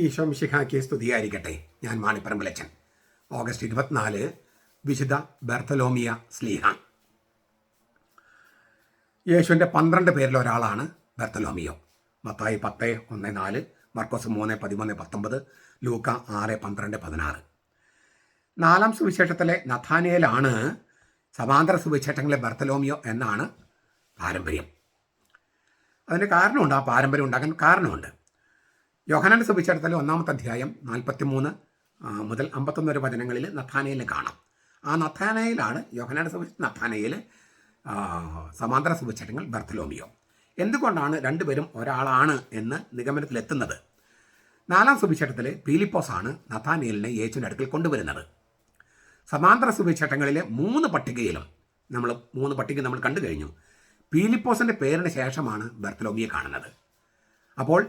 ഈശോ മിശിഹായ്ക്ക് സ്തുതിയായിരിക്കട്ടെ. ഞാൻ മാണിപ്പറമ്പിലച്ചൻ. ഓഗസ്റ്റ് 24 വിശുദ്ധ ബർത്തലോമിയ സ്ലീഹ. യേശുവിൻ്റെ 12 പേരിൽ ഒരാളാണ് ബർത്തലോമിയോ. മത്തായി 10:1-4, മർക്കോസ് 3:13-19, ലൂക്ക 6:12-16. 4-ാം സുവിശേഷത്തിലെ നഥാനിയേലാണ് സമാന്തര സുവിശേഷങ്ങളിലെ ബർത്തലോമിയോ എന്നാണ് പാരമ്പര്യം. അതിന് കാരണമുണ്ട്. ആ പാരമ്പര്യം ഉണ്ടാകാൻ കാരണമുണ്ട്. യോഹന്നാന്റെ സുവിശേഷത്തിലെ 1-ാമത്തെ അധ്യായം 43 മുതൽ 51 വരെ വചനങ്ങളിൽ നഥാനയേലിനെ കാണാം. ആ നഥാനയേലാണ് യോഹന്നാന്റെ സുവിശേഷം നഥാനയേൽ, സമാന്തര സുവിശേഷങ്ങൾ ബർത്തലോമിയോ. എന്തുകൊണ്ടാണ് രണ്ടുപേരും ഒരാളാണ് എന്ന് നിഗമനത്തിലെത്തുന്നത്? 4-ാം സുവിശേഷത്തിൽ പീലിപ്പോസാണ് നഥാനയേലിനെ യേശുവിൻ്റെ അടുക്കൽ കൊണ്ടുവരുന്നത്. സമാന്തര സുവിശേഷങ്ങളിലെ 3 പട്ടികയിലും മൂന്ന് പട്ടിക നമ്മൾ കണ്ടു കഴിഞ്ഞു. പീലിപ്പോസിൻ്റെ പേരിന് ശേഷമാണ് ബർത്തലോമിയെ കാണുന്നത്. അപ്പോൾ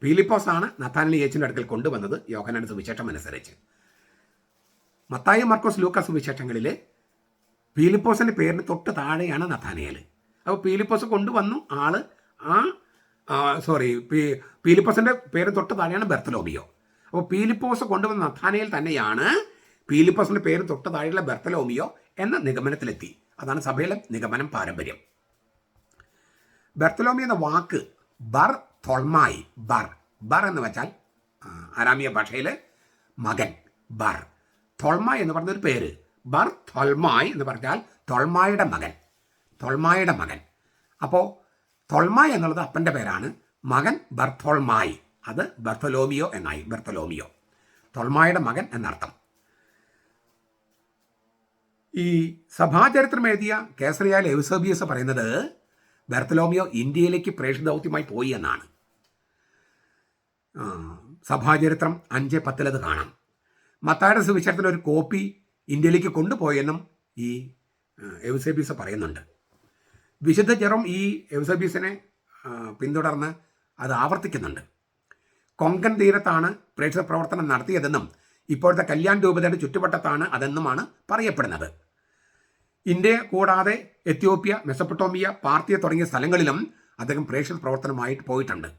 പീലിപ്പോസാണ് നഥാനയേലിനെ യേശുവിൻ്റെ അടുക്കൽ കൊണ്ടുവന്നത് യോഹന്നാന്റെ സുവിശേഷം അനുസരിച്ച്. മത്തായി, മർക്കോസ്, ലൂക്ക സുവിശേഷങ്ങളിൽ പീലിപ്പോസിൻ്റെ പേരിന് തൊട്ട് താഴെയാണ് നഥാനയേൽ. അപ്പോൾ പീലിപ്പോസ് കൊണ്ടുവന്നു ആള് പീലിപ്പോസിൻ്റെ പേരിന് തൊട്ട് താഴെയാണ് ബർത്തലോമിയോ. അപ്പോൾ പീലിപ്പോസ് കൊണ്ടുവന്ന നഥാനയേൽ തന്നെയാണ് പീലിപ്പോസിൻ്റെ പേരിന് തൊട്ട് താഴെയുള്ള ബർത്തലോമിയോ എന്ന നിഗമനത്തിലെത്തി. അതാണ് സഭയിലെ നിഗമനം, പാരമ്പര്യം. ബർത്തലോമിയോ എന്ന വാക്ക് ബർത്തോൾമായി, ബർ എന്ന് വെച്ചാൽ അരാമിയ ഭാഷയിൽ മകൻ, ബർ. തോൾമായി എന്ന് പറഞ്ഞൊരു പേര്. ബർത്തോൾമായി എന്ന് പറഞ്ഞാൽ തോൾമായുടെ മകൻ. അപ്പോൾ തോൾമായി എന്നുള്ളത് അപ്പൻ്റെ പേരാണ്. മകൻ ബർത്തോൾമായി, അത് ബർത്തലോമിയോ എന്നായി. ബർത്തലോമിയോ തോൾമായുടെ മകൻ എന്നർത്ഥം. ഈ സഭാചരിത്രം എഴുതിയ കേസറിയാൽ എവ്സേബിയസ് പറയുന്നത് ബർത്തലോമിയോ ഇന്ത്യയിലേക്ക് പ്രേക്ഷിത ദൗത്യമായി പോയി എന്നാണ്. സഭാചരിത്രം 5:10 കാണാം. മത്തായിയുടെ സുവിശേഷത്തിൻ്റെ ഒരു കോപ്പി ഇന്ത്യയിലേക്ക് കൊണ്ടുപോയെന്നും ഈ എവ്സേബിയസ് പറയുന്നുണ്ട്. വിശുദ്ധ ജെറോം ഈ എവ്സേബിയസിനെ പിന്തുടർന്ന് അത് ആവർത്തിക്കുന്നുണ്ട്. കൊങ്കൺ തീരത്താണ് പ്രേക്ഷിത പ്രവർത്തനം നടത്തിയതെന്നും ഇപ്പോഴത്തെ കല്യാൺ രൂപതയുടെ ചുറ്റുവട്ടത്താണ് അതെന്നുമാണ് പറയപ്പെടുന്നത്. ഇന്ത്യ കൂടാതെ എത്യോപ്യ, മെസപ്പൊട്ടോമിയ, പാർത്തിയ തുടങ്ങിയ സ്ഥലങ്ങളിലും അദ്ദേഹം പ്രേക്ഷിത പ്രവർത്തനമായിട്ട് പോയിട്ടുണ്ട്.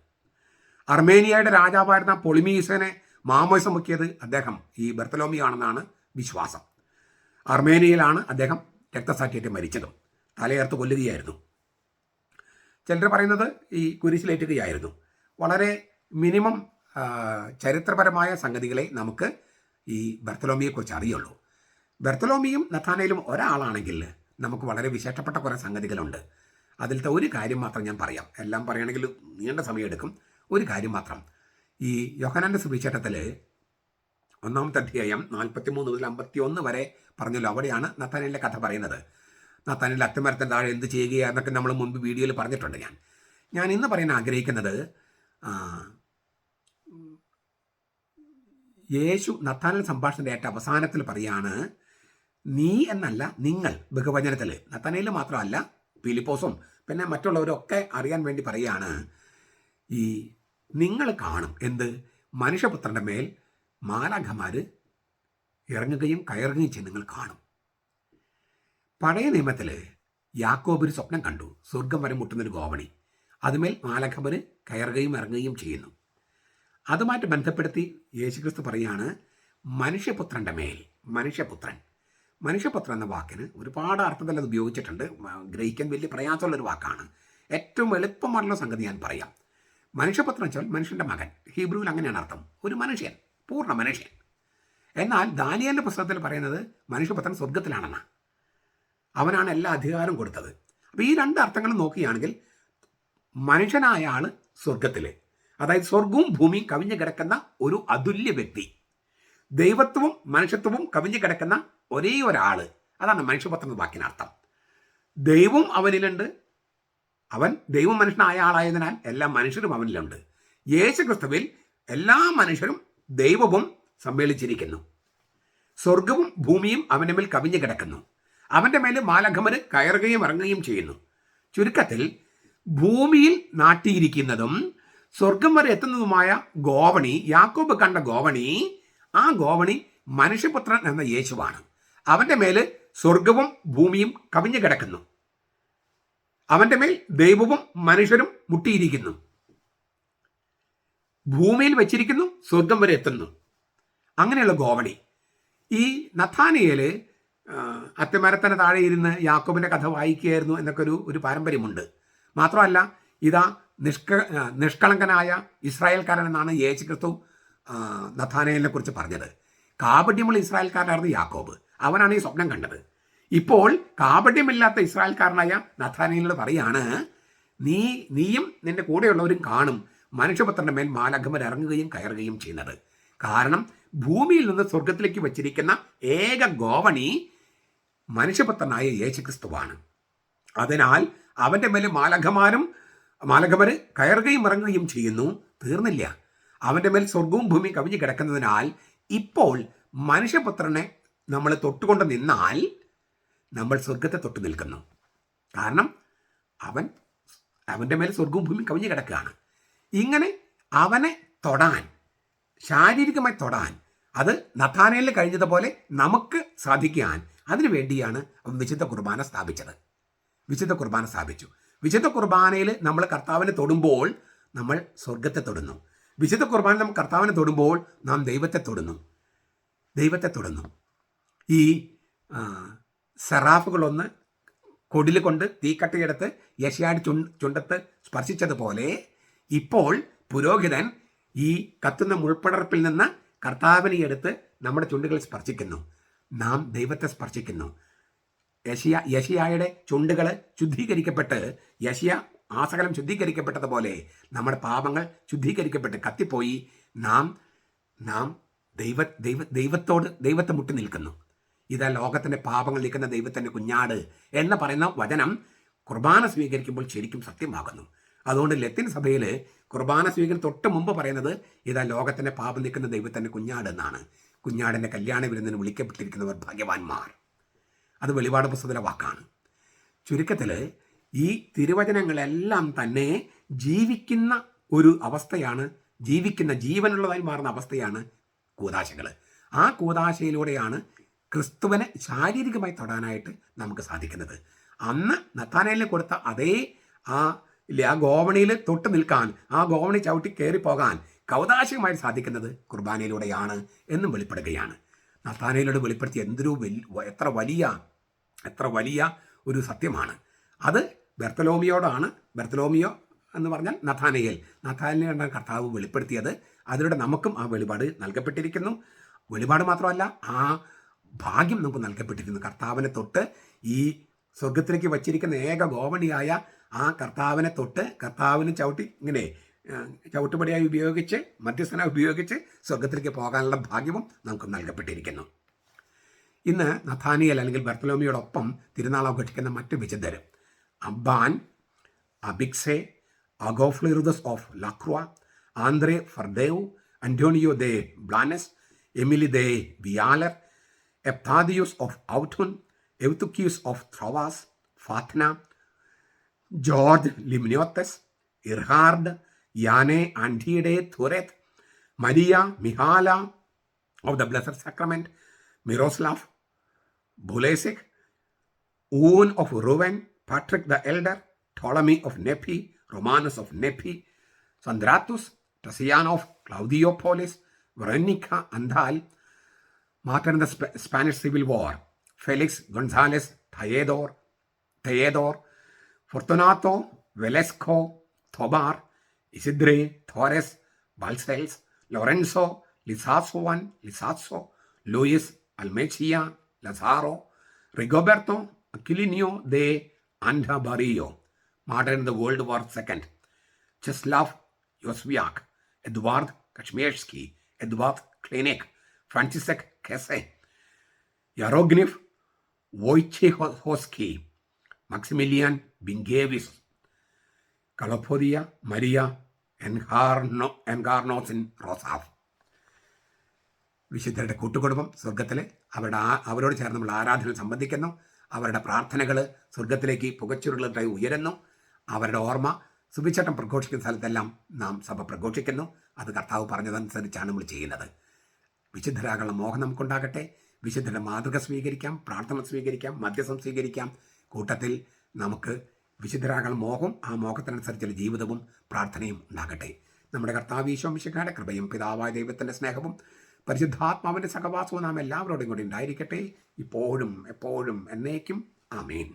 അർമേനിയയുടെ രാജാവായിരുന്ന പൊളിമീസിനെ മാമോയിസം മുക്കിയത് അദ്ദേഹം, ഈ ബർത്തലോമിയോ ആണെന്നാണ് വിശ്വാസം. അർമേനിയയിലാണ് അദ്ദേഹം രക്തസാക്ഷിയായിട്ട് മരിച്ചതും. തലയേർത്ത് കൊല്ലുകയായിരുന്നു. ചിലർ പറയുന്നത് ഈ കുരിശിലേറ്റുകയായിരുന്നു. വളരെ മിനിമം ചരിത്രപരമായ സംഗതികളെ നമുക്ക് ഈ ബർത്തലോമിയെക്കുറിച്ച് അറിയുള്ളൂ. ബർത്തലോമിയും നഥാനയേലും ഒരാളാണെങ്കിൽ നമുക്ക് വളരെ വിശേഷപ്പെട്ട കുറേ സംഗതികളുണ്ട്. അതിലത്തെ ഒരു കാര്യം മാത്രം ഞാൻ പറയാം. എല്ലാം പറയുകയാണെങ്കിൽ നീണ്ട സമയമെടുക്കും. ഒരു കാര്യം മാത്രം. ഈ യോഹന്നാന്റെ സുവിശേഷത്തിൽ 1-ാമത്തെ അധ്യായം 43 മുതൽ 51 വരെ പറഞ്ഞല്ലോ. അവിടെയാണ് നഥാനയേലിൻ്റെ കഥ പറയുന്നത്. നഥാനയേൽ അത്തിമരത്തിൻ്റെ താഴെ എന്ത് ചെയ്യുകയെന്നൊക്കെ നമ്മൾ മുൻപ് വീഡിയോയിൽ പറഞ്ഞിട്ടുണ്ട്. ഞാൻ ഇന്ന് പറയാൻ ആഗ്രഹിക്കുന്നത്, യേശു നഥാനയേൽ സംഭാഷണത്തിൻ്റെ ഏറ്റവും അവസാനത്തിൽ പറയാണ്, നീ എന്നല്ല നിങ്ങൾ. ബഹുവചനത്തിൽ നഥാനയേൽ മാത്രമല്ല, പീലിപ്പോസും പിന്നെ മറ്റുള്ളവരൊക്കെ അറിയാൻ വേണ്ടി പറയുകയാണ്, ഈ നിങ്ങൾ കാണും എന്ത്? മനുഷ്യപുത്രൻ്റെ മേൽ മാലാഖമാർ ഇറങ്ങുകയും കയറുകയും ചെയ്ത് നിങ്ങൾ കാണും. പഴയ നിയമത്തിൽ യാക്കോബ് ഒരു സ്വപ്നം കണ്ടു. സ്വർഗം വരെ മുട്ടുന്നൊരു ഗോവണി, അതുമേൽ മാലാഖമാർ കയറുകയും ഇറങ്ങുകയും ചെയ്യുന്നു. അതുമായിട്ട് ബന്ധപ്പെടുത്തി യേശുക്രിസ്തു പറയുകയാണ്, മനുഷ്യപുത്രൻ്റെ മേൽ. മനുഷ്യപുത്രൻ എന്ന വാക്കിന് ഒരുപാട് അർത്ഥത്തിൽ അത് ഉപയോഗിച്ചിട്ടുണ്ട്. ഗ്രഹിക്കാൻ വലിയ പ്രയാസമുള്ളൊരു വാക്കാണ്. ഏറ്റവും എളുപ്പമായിട്ടുള്ള സംഗതി ഞാൻ പറയാം. മനുഷ്യപുത്രൻ വെച്ചാൽ മനുഷ്യൻ്റെ മകൻ. ഹീബ്രുവിൽ അങ്ങനെയാണ് അർത്ഥം, ഒരു മനുഷ്യൻ, പൂർണ്ണ മനുഷ്യൻ. എന്നാൽ ദാനിയേലിൻ്റെ പുസ്തകത്തിൽ പറയുന്നത് മനുഷ്യപുത്രൻ സ്വർഗത്തിലാണെന്നാണ്. അവനാണ് എല്ലാ അധികാരവും കൊടുത്തത്. അപ്പോൾ ഈ 2 അർത്ഥങ്ങളും നോക്കുകയാണെങ്കിൽ മനുഷ്യനായ ആൾ സ്വർഗത്തിൽ, അതായത് സ്വർഗവും ഭൂമിയും കവിഞ്ഞു കിടക്കുന്ന ഒരു അതുല്യ വ്യക്തി, ദൈവത്വവും മനുഷ്യത്വവും കവിഞ്ഞു കിടക്കുന്ന ഒരേ ഒരാൾ, അതാണ് മനുഷ്യപുത്രൻ എന്ന വാക്കിനർത്ഥം. ദൈവം അവനിലുണ്ട്. അവൻ ദൈവം മനുഷ്യനായ ആളായതിനാൽ എല്ലാ മനുഷ്യരും അവനിലുണ്ട്. യേശുക്രിസ്തുവിൽ എല്ലാ മനുഷ്യരും ദൈവവും സമ്മേളിച്ചിരിക്കുന്നു. സ്വർഗവും ഭൂമിയും അവൻ്റെ മേൽ കവിഞ്ഞു കിടക്കുന്നു. അവൻ്റെ മേൽ മാലാഖമാർ കയറുകയും ഇറങ്ങുകയും ചെയ്യുന്നു. ചുരുക്കത്തിൽ ഭൂമിയിൽ നാട്ടിയിരിക്കുന്നതും സ്വർഗം വരെ എത്തുന്നതുമായ ഗോവണി, യാക്കോബ് കണ്ട ഗോവണി, ആ ഗോവണി മനുഷ്യപുത്രൻ എന്ന യേശുവാണ്. അവൻ്റെ മേൽ സ്വർഗവും ഭൂമിയും കവിഞ്ഞു കിടക്കുന്നു. അവൻ്റെ മേൽ ദൈവവും മനുഷ്യരും മുട്ടിയിരിക്കുന്നു. ഭൂമിയിൽ വെച്ചിരിക്കുന്നു, സ്വർഗം വരെ എത്തുന്നു. അങ്ങനെയുള്ള ഗോവണി. ഈ നഥാനിയേൽ അത്തിമരത്തിന് താഴെ ഇരുന്ന് യാക്കോബിൻ്റെ കഥ വായിക്കുകയായിരുന്നു എന്നൊക്കെ ഒരു പാരമ്പര്യമുണ്ട്. മാത്രമല്ല, ഇതാ നിഷ്കളങ്കനായ ഇസ്രായേൽക്കാരനെന്നാണ് യേശു ക്രിസ്തു നഥാനയേലിനെ കുറിച്ച് പറഞ്ഞത്. കാപട്യമുള്ള ഇസ്രായേൽക്കാരനായിരുന്നു യാക്കോബ്. അവനാണ് ഈ സ്വപ്നം കണ്ടത്. ഇപ്പോൾ കാപട്യമില്ലാത്ത ഇസ്രായേൽക്കാരനായ നഥാനയേലിനോട് പറയാണ്, നീയും നിന്റെ കൂടെയുള്ളവരും കാണും മനുഷ്യപുത്രന്റെ മേൽ മാലാഖമാർ ഇറങ്ങുകയും കയറുകയും ചെയ്യുന്നത്. കാരണം ഭൂമിയിൽ നിന്ന് സ്വർഗത്തിലേക്ക് വച്ചിരിക്കുന്ന ഏക ഗോവണി മനുഷ്യപുത്രനായ യേശുക്രിസ്തുവാണ്. അതിനാൽ അവന്റെ മേൽ മാലാഖമാർ കയറുകയും ഇറങ്ങുകയും ചെയ്യുന്നു. തീർന്നില്ല. അവന്റെ മേൽ സ്വർഗവും ഭൂമിയും കവിഞ്ഞു കിടക്കുന്നതിനാൽ ഇപ്പോൾ മനുഷ്യപുത്രനെ നമ്മൾ തൊട്ടുകൊണ്ട് നിന്നാൽ നമ്മൾ സ്വർഗത്തെ തൊട്ട് നിൽക്കുന്നു. കാരണം അവന്റെ മേൽ സ്വർഗവും ഭൂമിയും കവിഞ്ഞു കിടക്കുകയാണ്. ഇങ്ങനെ അവനെ തൊടാൻ, ശാരീരികമായി തൊടാൻ, അത് നഥാനയേലിന് കഴിഞ്ഞതുപോലെ നമുക്ക് സാധിക്കാൻ, അതിനു വേണ്ടിയാണ് അവൻ വിശുദ്ധ കുർബാന സ്ഥാപിച്ചത്. വിശുദ്ധ കുർബാന സ്ഥാപിച്ചു. വിശുദ്ധ കുർബാനയിൽ നമ്മൾ കർത്താവിനെ തൊടുമ്പോൾ നമ്മൾ സ്വർഗത്തെ തൊടുന്നു. വിശുദ്ധ കുർബാനയിൽ നമ്മൾ കർത്താവിനെ തൊടുമ്പോൾ നാം ദൈവത്തെ തൊടുന്നു. ഈ സെറാഫുകളൊന്ന് കൊടിൽ കൊണ്ട് തീക്കട്ടയെടുത്ത് യെശയ്യായുടെ ചുണ്ടത്ത് സ്പർശിച്ചതുപോലെ ഇപ്പോൾ പുരോഹിതൻ ഈ കത്തുന്ന മുൾപ്പടർപ്പിൽ നിന്ന് കർത്താവിനെ എടുത്ത് നമ്മുടെ ചുണ്ടുകൾ സ്പർശിക്കുന്നു. നാം ദൈവത്തെ സ്പർശിക്കുന്നു. യെശയ്യായുടെ ചുണ്ടുകൾ ശുദ്ധീകരിക്കപ്പെട്ട്, യെശയ്യാ ആസകലം ശുദ്ധീകരിക്കപ്പെട്ടതുപോലെ നമ്മുടെ പാപങ്ങൾ ശുദ്ധീകരിക്കപ്പെട്ട് കത്തിപ്പോയി നാം ദൈവത്തെ മുട്ടി നിൽക്കുന്നു. ഇതാ ലോകത്തിൻ്റെ പാപങ്ങൾ നീക്കുന്ന ദൈവത്തിൻ്റെ കുഞ്ഞാട് എന്ന് പറയുന്ന വചനം കുർബാന സ്വീകരിക്കുമ്പോൾ ശരിക്കും സത്യമാകുന്നു. അതുകൊണ്ട് ലത്തീൻ സഭയിൽ കുർബാന സ്വീകരണം തൊട്ട് മുമ്പ് പറയുന്നത് ഇതാ ലോകത്തിൻ്റെ പാപം നീക്കുന്ന ദൈവത്തിൻ്റെ കുഞ്ഞാട് എന്നാണ്. കുഞ്ഞാടിൻ്റെ കല്യാണ വിരുന്നിന് വിളിക്കപ്പെട്ടിരിക്കുന്നവർ ഭാഗ്യവാന്മാർ. അത് വെളിപാട് പുസ്തകത്തിലെ വാക്കാണ്. ചുരുക്കത്തിൽ ഈ തിരുവചനങ്ങളെല്ലാം തന്നെ ജീവിക്കുന്ന ഒരു അവസ്ഥയാണ്, ജീവിക്കുന്ന ജീവനുള്ളതായി മാറുന്ന അവസ്ഥയാണ് കൂദാശകൾ. ആ കൂദാശയിലൂടെയാണ് ക്രിസ്തുവിനെ ശാരീരികമായി തൊടാനായിട്ട് നമുക്ക് സാധിക്കുന്നത്. അന്ന് നഥാനയേലിന് കൊടുത്ത അതേ ആ ഗോവണിയിൽ തൊട്ട് നിൽക്കാൻ, ആ ഗോവണി ചവിട്ടി കയറിപ്പോകാൻ കൗദാശികമായി സാധിക്കുന്നത് കുർബാനയിലൂടെയാണ് എന്നും വെളിപ്പെടുകയാണ്. നഥാനയേലിനോട് വെളിപ്പെടുത്തിയ എത്ര വലിയ ഒരു സത്യമാണ് അത്. ബർത്തലോമിയോടാണ്. ബർത്തലോമിയോ എന്ന് പറഞ്ഞാൽ നഥാനയേലിനെ കർത്താവ് വെളിപ്പെടുത്തിയത്. അതിലൂടെ നമുക്കും ആ വെളിപാട് നൽകപ്പെട്ടിരിക്കുന്നു. വെളിപാട് മാത്രമല്ല, ആ ഭാഗ്യം നമുക്ക് നൽകപ്പെട്ടിരിക്കുന്നു. കർത്താവിനെ തൊട്ട് ഈ സ്വർഗത്തിലേക്ക് വച്ചിരിക്കുന്ന ഏക ഗോവണിയായ ആ കർത്താവിനെ തൊട്ട് കർത്താവിന് ഇങ്ങനെ ചവിട്ടുപടിയായി ഉപയോഗിച്ച്, മധ്യസ്ഥനായി ഉപയോഗിച്ച് സ്വർഗത്തിലേക്ക് പോകാനുള്ള ഭാഗ്യവും നമുക്ക് നൽകപ്പെട്ടിരിക്കുന്നു. ഇന്ന് നഥാനിയേൽ അല്ലെങ്കിൽ ബർത്തലോമിയോടൊപ്പം തിരുനാൾ ആഘോഷിക്കുന്ന മറ്റ് വിശുദ്ധർ അബ്ബാൻ, അബിക്സെ, അഗോഫ്ലിറുദസ് ഓഫ് ലാക്രുവ, ആന്ദ്രേ ഫർദേവ്, Antonio de Blanes, Emily de Vialar, Eptadius of Autun, എവ്തുക്കിയൂസ് ഓഫ് ത്രോവാസ്, ഫാത്ന, George Limniotes, Erhard, Jeanne Antide Thouret, Maria Michaela of the Blessed Sacrament, Miroslav Bulesic, Ouen of Rouen, Patrick the Elder, Ptolemy of Nepi, Romanus of Nepi, സന്ദ്രാത്തുസ്, Tatian of Claudiopolis, Veronica Antal, martyrs in the Spanish civil war, Felix Gonzalez Tejedor, Fortunato, Velasco, Tobar, Isidre, Thorat, ബാൽസെൽസ്, Lorenzo, Lizaso, Luis, Almecija, Lazaro, Rigoberto, Aquilino de ആൻഡബാറിയോ, martyrs in the world war second, Czeslaw Jozwiak, Edward Kazmierski, Edward Klinik, Franciszek Kesy, Jarogniew Wojciechowski, Maximilian Binkiewicz, കളപ്പോദിയ Maria Encarnacion Rosal. വിശുദ്ധരുടെ കൂട്ടുകുടുംബം സ്വർഗത്തിൽ അവരോട് ചേർന്ന് നമ്മൾ ആരാധനയിൽ സംബന്ധിക്കുന്നു. അവരുടെ പ്രാർത്ഥനകൾ സ്വർഗത്തിലേക്ക് പുകച്ചുരുളായി ഉയരുന്നു. അവരുടെ ഓർമ്മ സുവിശേഷം പ്രഘോഷിക്കുന്ന സ്ഥലത്തെല്ലാം നാം സഭ പ്രഘോഷിക്കുന്നു. അത് കർത്താവ് പറഞ്ഞതനുസരിച്ചാണ് നമ്മൾ ചെയ്യുന്നത്. വിശുദ്ധരാകുള്ള മോഹം നമുക്കുണ്ടാകട്ടെ. വിശുദ്ധരുടെ മാതൃക സ്വീകരിക്കാം, പ്രാർത്ഥന സ്വീകരിക്കാം, മധ്യസ്ഥം സ്വീകരിക്കാം. കൂട്ടത്തിൽ നമുക്ക് വിശുദ്ധരാകുള്ള മോഹം, ആ മോഹത്തിനനുസരിച്ചുള്ള ജീവിതവും പ്രാർത്ഥനയും ഉണ്ടാകട്ടെ. നമ്മുടെ കർത്താവ് ഈശോ മിശിഹായുടെ കൃപയും പിതാവായ ദൈവത്തിൻ്റെ സ്നേഹവും പരിശുദ്ധാത്മാവിൻ്റെ സഹവാസവും നാം എല്ലാവരോടും കൂടി ഉണ്ടായിരിക്കട്ടെ, ഇപ്പോഴും എപ്പോഴും എന്നേക്കും. ആമേൻ.